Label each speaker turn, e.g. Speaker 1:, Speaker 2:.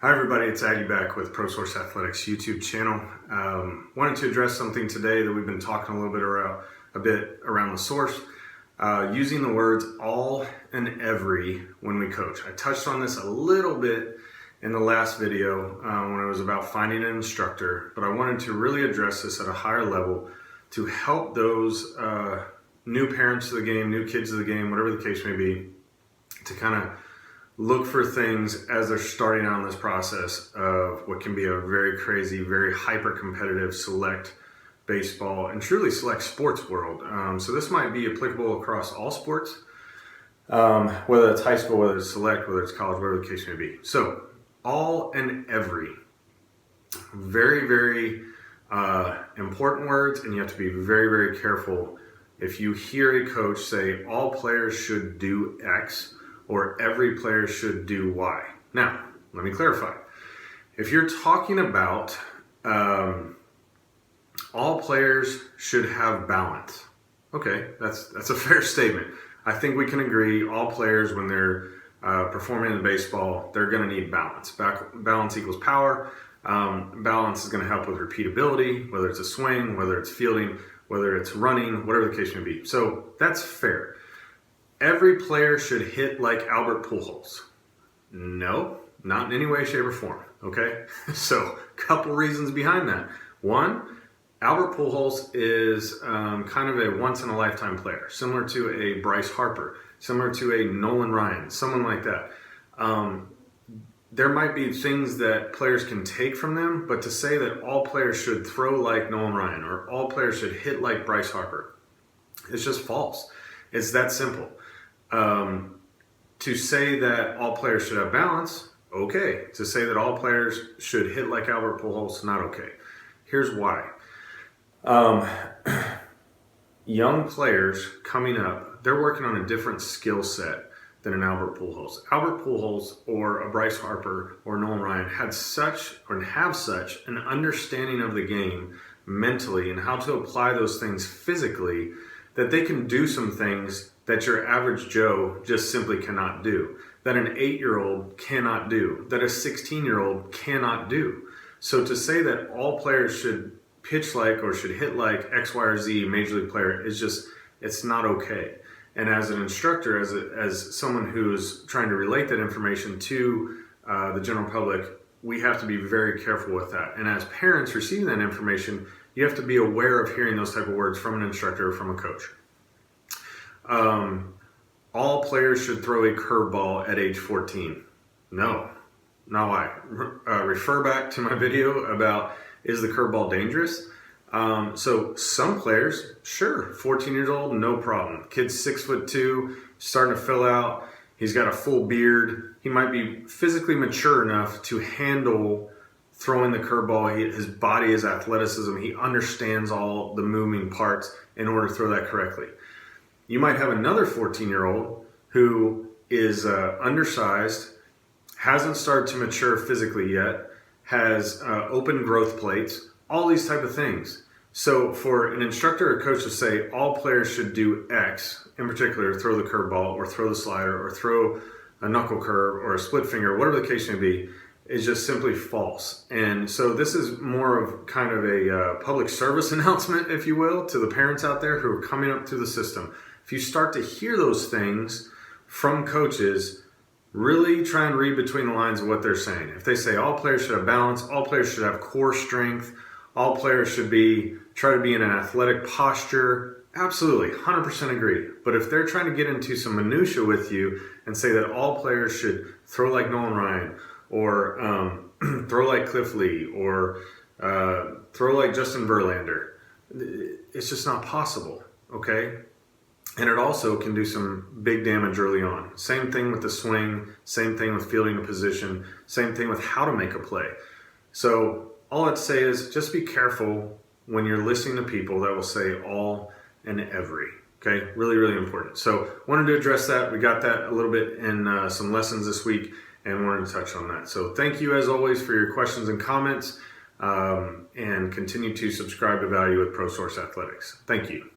Speaker 1: Hi everybody, it's Aggie back with ProSource Athletics YouTube channel. Wanted to address something today that we've been talking a bit around the source, using the words all and every when we coach. I touched on this a little bit in the last video when it was about finding an instructor, but I wanted to really address this at a higher level to help those new parents to the game, new kids to the game, whatever the case may be, to kind of look for things as they're starting out in this process of what can be a very crazy, very hyper-competitive select baseball and truly select sports world. So this might be applicable across all sports, whether it's high school, whether it's select, whether it's college, whatever the case may be. So all and every, very, very important words, and you have to be very, very careful if you hear a coach say all players should do X, or every player should do Y. Now, let me clarify. If you're talking about all players should have balance, okay, that's a fair statement. I think we can agree all players, when they're performing in baseball, they're gonna need balance. Balance equals power. Balance is gonna help with repeatability, whether it's a swing, whether it's fielding, whether it's running, whatever the case may be. So that's fair. Every player should hit like Albert Pujols. No, not in any way, shape, or form, okay? So a couple reasons behind that. One, Albert Pujols is kind of a once-in-a-lifetime player, similar to a Bryce Harper, similar to a Nolan Ryan, someone like that. There might be things that players can take from them, but to say that all players should throw like Nolan Ryan or all players should hit like Bryce Harper, it's just false. It's that simple. To say that all players should have balance, okay. To say that all players should hit like Albert Pujols, not okay. Here's why. Young players coming up, they're working on a different skill set than an Albert Pujols. Albert Pujols or a Bryce Harper or Nolan Ryan have such an understanding of the game mentally and how to apply those things physically that they can do some things that your average Joe just simply cannot do, that an 8-year-old cannot do, that a 16-year-old cannot do. So to say that all players should pitch like or should hit like X, Y, or Z major league player is just, it's not okay. And as an instructor, as someone who's trying to relate that information to the general public, we have to be very careful with that. And as parents receiving that information, you have to be aware of hearing those type of words from an instructor or from a coach. All players should throw a curveball at age 14. No, not why. Refer back to my video about, is the curveball dangerous? So some players, sure, 14 years old, no problem. Kid's 6'2", starting to fill out. He's got a full beard. He might be physically mature enough to handle throwing the curveball. His body is athleticism. He understands all the moving parts in order to throw that correctly. You might have another 14-year-old who is undersized, hasn't started to mature physically yet, has open growth plates, all these type of things. So for an instructor or coach to say all players should do X, in particular throw the curveball or throw the slider or throw a knuckle curve or a split finger, whatever the case may be, is just simply false. And so this is more of kind of a public service announcement, if you will, to the parents out there who are coming up through the system. If you start to hear those things from coaches, really try and read between the lines of what they're saying. If they say all players should have balance, all players should have core strength, all players should try to be in an athletic posture, absolutely, 100% agree. But if they're trying to get into some minutia with you and say that all players should throw like Nolan Ryan or throw like Cliff Lee or throw like Justin Verlander, it's just not possible, okay? And it also can do some big damage early on. Same thing with the swing, same thing with fielding a position, same thing with how to make a play. So all I'd say is just be careful when you're listening to people that will say all and every, okay? Really, really important. So wanted to address that. We got that a little bit in some lessons this week and wanted to touch on that. So thank you as always for your questions and comments, and continue to subscribe to Value with ProSource Athletics. Thank you.